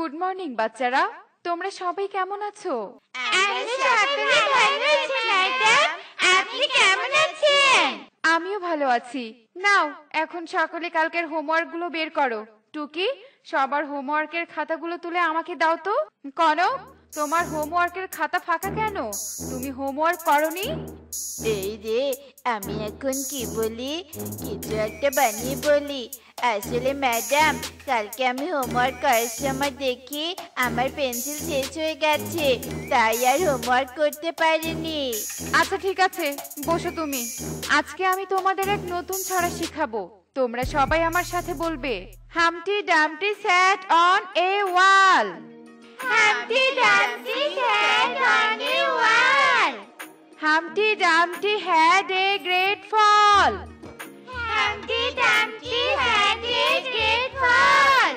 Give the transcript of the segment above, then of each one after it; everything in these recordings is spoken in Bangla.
গুড মর্নিং বাচ্চারা, তোমরা সবাই কেমন আছো? আমিও ভালো আছি। নাও এখন সকলে কালকের হোমওয়ার্ক গুলো বের করো। টুকি, সবার হোমওয়ার্কের খাতাগুলো তুলে আমাকে দাও তো। কনক, তোমার হোমওয়ার্কের খাতা ফাঁকা কেন? তুমি হোমওয়ার্ক করনি? এই রে, আমি এখন কি বলি, কিছু একটা বানিয়ে বলি। আসলে ম্যাডাম, কালকে আমি হোমওয়ার্ক করার সময় দেখি আমার পেন্সিল শেষ হয়ে গেছে, তাই আর হোমওয়ার্ক করতে পারিনি। আচ্ছা ঠিক আছে, বসো তুমি। আজকে আমি তোমাদের এক নতুন ছড়া শিখাবো। তোমরা সবাই আমার সাথে বলবে, Humpty Dumpty sat on a wall. Humpty Dumpty sat on a wall. Humpty Dumpty had a great fall. Humpty Dumpty had a great fall.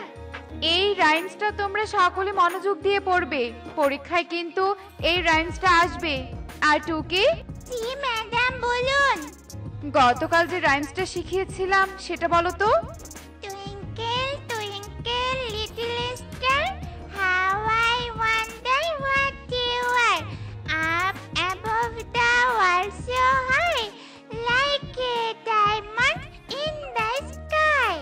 এই রাইমসটা তোমরা সকলে মনোযোগ দিয়ে পড়বে, পরীক্ষায় কিন্তু এই রাইমসটা আসবে। আর টুকি, জি ম্যাডাম বলুন। গতকাল যে রাইমসটা শিখিয়েছিলাম সেটা বলো তো। Twinkle, twinkle, little star, how I wonder what you are. Up above the world so high, like a diamond in the sky.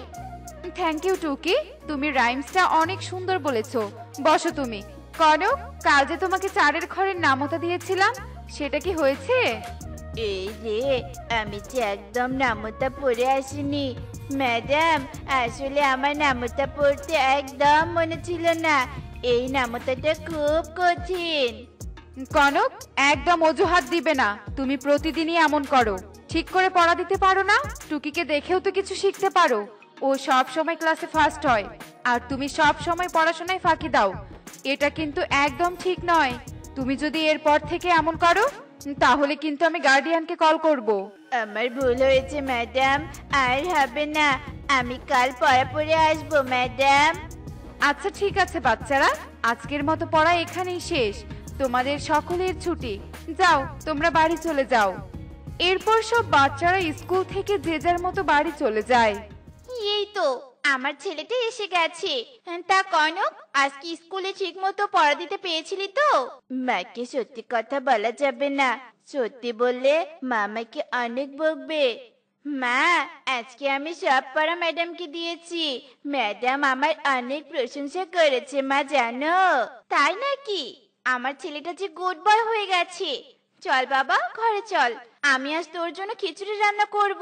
Thank you Tuki, তুমি রাইমসটা অনেক সুন্দর বলেছো। বসো তুমি। কনক, কাল যে তোমাকে চারের ঘরের নামতা দিয়েছিলাম সেটা কি হয়েছে? এই রে, আমি যে একদম নামতা পড়ে আসিনি ম্যাডাম। আসলে আমার নামতা পড়তে একদম মনে ছিল না। এই নামতাটা খুব কঠিন। কনক, একদম অজুহাত দিবে না। তুমি প্রতিদিনই এমন করো। ঠিক করে পড়া দিতে পারো না? টুকিকে দেখেও তো কিছু শিখতে পারো। ও সব সময় ক্লাসে ফার্স্ট হয়, আর তুমি সব সময় পড়াশোনায় ফাঁকি দাও। এটা কিন্তু একদম ঠিক নয়। তুমি যদি এরপর থেকে এমন করো তাহলে কিন্তু আমি গার্ডিয়ানকে কল করব। আমার ভুল হয়েছে ম্যাডাম, আর হবে না। আমি কাল পড়া পড়ে আসবো ম্যাডাম। আচ্ছা ঠিক আছে বাচ্চারা, আজকের মতো পড়া এখানেই শেষ। তোমাদের সকলের ছুটি। যাও, তোমরা বাড়ি চলে যাও। এরপর সব বাচ্চারা স্কুল থেকে যে যার মতো বাড়ি চলে যায়। এই তো আমার ছেলেটা এসে গেছে। তা কনক, আজকে স্কুলে ঠিক মতো পড়া দিতে পেরেছিলি তো? মাকে সত্যি কথা বলা যাবে না, সত্যি বললে মামাকে অনেক বকবে। মা, আজকে আমি সব পড়া ম্যাডামকে দিয়েছি। ম্যাডাম আমার অনেক প্রশংসা করেছে মা, জানো? তাই নাকি? আমার ছেলেটা যে গুড বয় হয়ে গেছে। চল বাবা, ঘরে চল, আমি আজ তোর জন্য খিচুড়ি রান্না করব।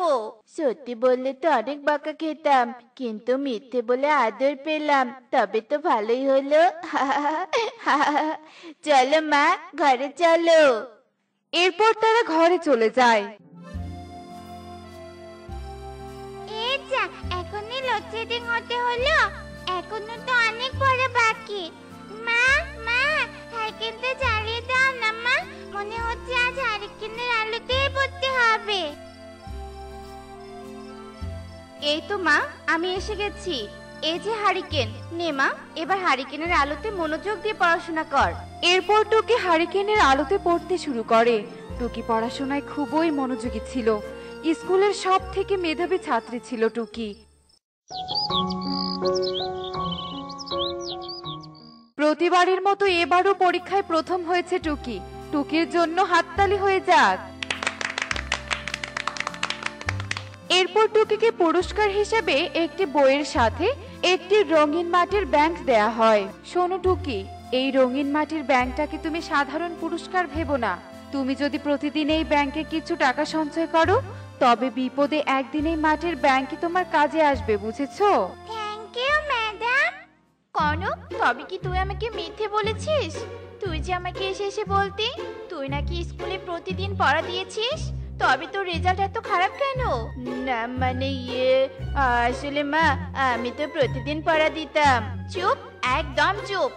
সত্যি বললে তো অনেক বকা খেতাম, কিন্তু মিথ্যে বলে আদর পেলাম, তবে তো ভালোই হলো। চলো মা, ঘরে চলো। এরপর তারা ঘরে চলে যায়। এই যা, এখনই লোডশেডিং হতে হলো? এখনো তো অনেক পড়া বাকি। মা, মা, সাইকেলটা চালিয়ে দাও না মা। মনে হচ্ছে আজ হারিকেনের আলোতেই পড়তে হবে। এই তো মা, আমি এসে গেছি। এই যে হারিকেন, নে মা, এবার হারিকেনের আলোতে মনোযোগ দিয়ে পড়াশোনা কর। এরপর টুকি হারিকেনের আলোতে পড়তে শুরু করে। টুকি পড়াশোনায় খুবই মনোযোগী ছিল। স্কুলের সব থেকে মেধাবী ছাত্রী ছিল টুকি। প্রতিবারের মতো এবারও পরীক্ষায় প্রথম হয়েছে টুকি। টুকির জন্য হাততালি হয়ে যাক। এরপর টুকিকে পুরস্কার হিসেবে একটি বইয়ের সাথে একটি রঙিন মাটির ব্যাংক দেয়া হয়। শোনো টুকি, এই রঙিন মাটির ব্যাংকটাকে তুমি সাধারণ পুরস্কার ভেবো না। তুমি যদি প্রতিদিন এই ব্যাংকে কিছু টাকা সঞ্চয় করো, তবে বিপদে একদিন এই মাটির ব্যাংকই তোমার কাজে আসবে, বুঝেছো? Thank you madam. কনক, তবে কি তুই আমাকে মিথ্যে বলেছিস? তুই যে আমাকে এসে এসে বলতি তুই নাকি স্কুলে প্রতিদিন পড়া দিয়েছিস, তবে তোর রেজাল্ট এত খারাপ কেন? না মানে আসলে মা, আমি তো প্রতিদিন পড়া দিতাম। চুপ, একদম চুপ,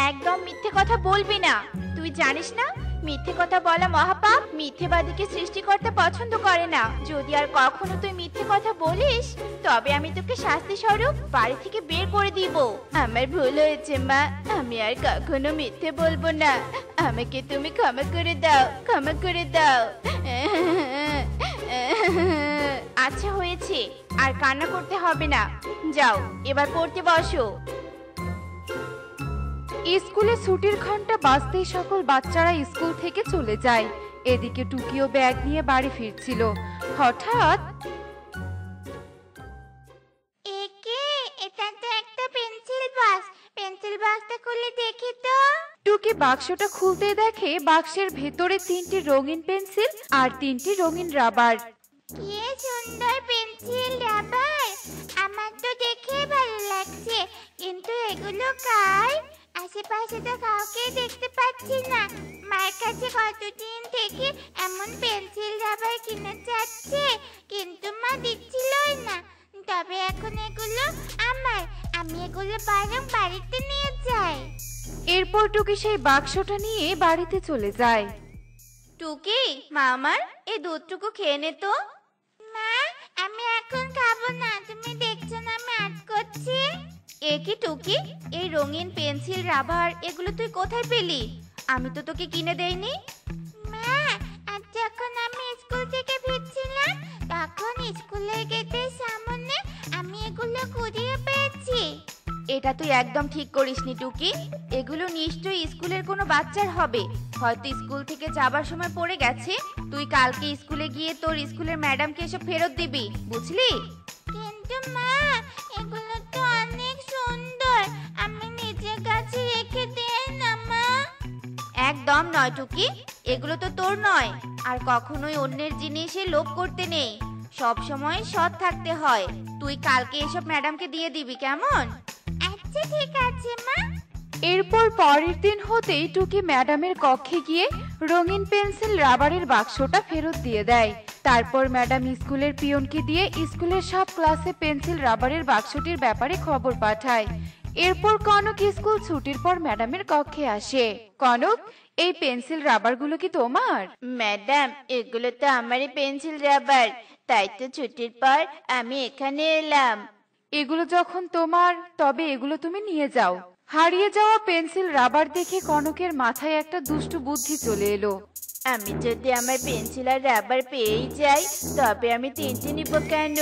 একদম মিথ্যে কথা বলবি না। তুই জানিস না মিথ্যে কথা বলা মহাপাপ। মিথ্যেবাদীকে সৃষ্টিকর্তা পছন্দ করে না। যদি আর কখনো তুই মিথ্যে কথা বলিস, তবে আমি তোকে শাস্তি স্বরূপ বাড়ি থেকে বের করে দিব। আমার ভুল হয়েছে মা, আমি আর কখনো মিথ্যে বলবো না। আমাকে তুমি ক্ষমা করে দাও, ক্ষমা করে দাও। আচ্ছা হয়েছে, আর কান্না করতে হবে না। যাও, এবার পড়তে বসো। স্কুলে ছুটির ঘন্টা বাজতেই সকল বাচ্চারা স্কুল থেকে চলে যায়। এদিকে টুকিও ব্যাগ নিয়ে বাড়ি ফিরছিল। হঠাৎ একে এটা তো একটা পেন্সিল বক্স। পেন্সিল বক্সটা খুলে দেখি তো। টুকি বাক্সটা খুলতে দেখে বাক্সের ভেতরে 3টি রঙিন পেন্সিল আর 3টি রঙিন রাবার। কি সুন্দর পেন্সিল রাবার, আমার তো দেখে ভালো লাগছে, কিন্তু এগুলো কার? আশেপাশে তো কাউকে দেখতে পাচ্ছি না। মায়ের কাছে কতদিন থেকে এমন পেন্সিল রাবার কিনে যাচ্ছে, কিন্তু মা দিচ্ছিলই না। তবে এখন এগুলো আমার, আমি এগুলো বরং বাড়িতে নিয়ে যাই। এরপর টুকি সেই বাক্সটা নিয়ে বাড়িতে চলে যায়। টুকি, মা আমার এই দুধটুকু খেয়ে নে তো। মা, আমি এখন খাবো না, তুমি দেখছো না আমি আর্ট করছি। এ কি টুকি, এই রঙিন পেন্সিল রাবার এগুলো তুই কোথায় পেলি? আমি তো তোকে কিনে দেইনি। মা, আজ যখন আমি স্কুল থেকে ফিরছিলাম তখন স্কুলের গেটের সামনে আমি এগুলো কুড়িয়ে পেয়েছি। এটা তুই একদম ঠিক করিসনি টুকি, এগুলো নিশ্চয়ই স্কুলের কোনো বাচ্চার হবে, হয়তো স্কুল থেকে যাবার সময় পড়ে গেছে। তুই কালকে স্কুলে গিয়ে তোর স্কুলের ম্যাডামকে এসব ফেরত দিবি, বুঝলি? কিন্তু মা, এগুলো তো অনেক সুন্দর, আমি নিজের কাছে রেখে দেই না মা। একদম নয় টুকি, এগুলো তো তোর নয়, আর কখনোই অন্যের জিনিসে লোভ করতে নেই, সব সময় সৎ থাকতে হয়। তুই কালকে এসব ম্যাডামকে দিয়ে দিবি, কেমন? আচ্ছা ঠিক আছে মা। এরপর পরের দিন হতেই টুকি ম্যাডামের কক্ষে গিয়ে রঙিন পেন্সিল রাবারের বাক্সটা ফেরত দিয়ে দেয়। তারপর ম্যাডাম স্কুলের পিয়নকে দিয়ে স্কুলের সব ক্লাসে পেন্সিল রাবারের বাক্সটির ব্যাপারে খবর পাঠায়। এরপর কনক স্কুল ছুটির পর ম্যাডামের কক্ষে আসে। কনক, এই পেন্সিল রাবারগুলো কি তোমার? ম্যাডাম, এগুলো তো আমারই পেন্সিল রাবার, তাই তো ছুটির পর আমি এখানে এলাম। এগুলো যখন তোমার, তবে এগুলো তুমি নিয়ে যাও। হারিয়ে যাওয়া পেন্সিল রাবার দেখে কনকের মাথায় একটা দুষ্টু বুদ্ধি চলে এলো। আমি যদি আমার পেন্সিল আর রাবার পেয়েই যাই, তবে আমি 3টে নিব কেন?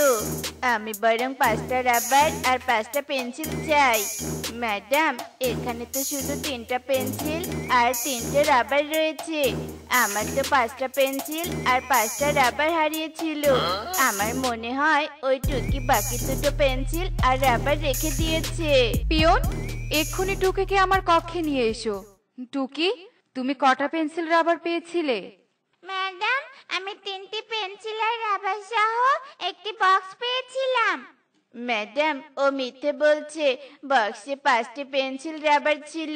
আমি বরং 5টা রাবার আর 5টা পেন্সিল চাই। ম্যাডাম, এখানে তো শুধু 3টা পেন্সিল আর 3টে রাবার রয়েছে। আমার তো 5টা পেন্সিল আর 5টা রাবার হারিয়েছিল। আমার মনে হয় ওই টুকি বাকি 2টো পেন্সিল আর রাবার রেখে দিয়েছে। পিয়ন, এক্ষুনি টুকিকে আমার কক্ষে নিয়ে এসো। টুকি, তুমি কটা পেন্সিল রাবার পেয়েছিলে? ম্যাডাম, আমি 3টে পেন্সিল আর রাবার সহ একটি বক্স পেয়েছিলাম। ম্যাডাম, ও মিথ্যে বলছে, বক্সে 5টে পেন্সিল রাবার ছিল,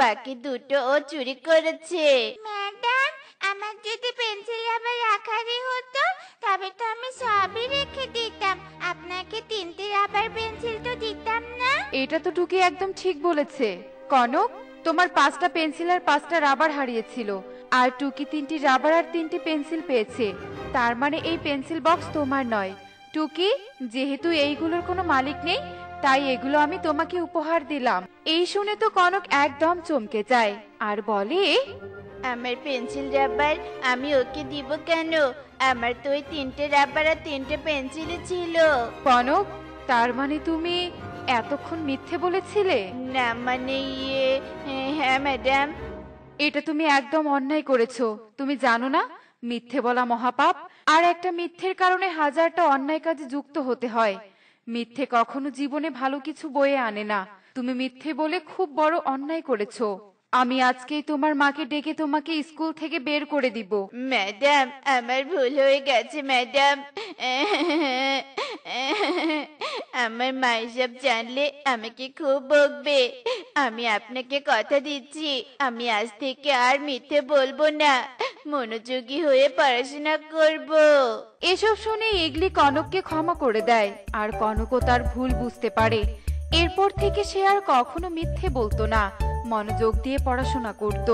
বাকি 2টো ও চুরি করেছে। ম্যাডাম, আমার যদি পেন্সিল রাবার রাখারই হতো তবে তো আমি সবই রেখে দিতাম, আপনাকে 3টে রাবার পেন্সিল তো দিতাম না। এটা তো টুকি একদম ঠিক বলেছে। কনক, তোমার 5টা পেন্সিল আর 5টা রাবার হারিয়েছিল, আর টুকি 3টি রাবার আর 3টি পেন্সিল পেয়েছে। তার মানে এই পেন্সিল বক্স তোমার নয়। টুকি, যেহেতু এইগুলোর কোনো মালিক নেই, তাই এগুলো আমি তোমাকে উপহার দিলাম। এই শুনে তো কনক একদম চমকে যায় আর বলে, আমার পেন্সিল রাবার আমি ওকে দিব কেন? আমার তো ওই 3টে রাবার আর 3টে পেন্সিল ছিল। কনক, তার মানে তুমি এতক্ষণ মিথ্যে বলেছিলে? না মানে হ্যাঁ ম্যাডাম। এটা তুমি একদম অন্যায় করেছো। তুমি জানো না, মিথ্যে বলা মহাপাপ, আর একটা মিথ্যের কারণে হাজারটা অন্যায় কাজে যুক্ত হতে হয়। মিথ্যে কখনো জীবনে ভালো কিছু বয়ে আনে না। তুমি মিথ্যে বলে খুব বড় অন্যায় করেছো। আমি আজকেই তোমার মাকে ডেকে তোমাকে স্কুল থেকে বের করে দিব। ম্যাডাম, আমার ভুল হয়ে গেছে ম্যাডাম। আমার মা এসব জানলে আমাকে খুব বকবে। আমি আপনাকে কথা দিচ্ছি, আমি আজ থেকে আর মিথ্যে বলবো না, মনোযোগী হয়ে পড়াশোনা করব। এসব শুনে ইগলি কনককে ক্ষমা করে দেয়, আর কনকও তার ভুল বুঝতে পারে। এরপর থেকে সে আর কখনো মিথ্যে বলতো না, মনোযোগ দিয়ে পড়াশোনা করত।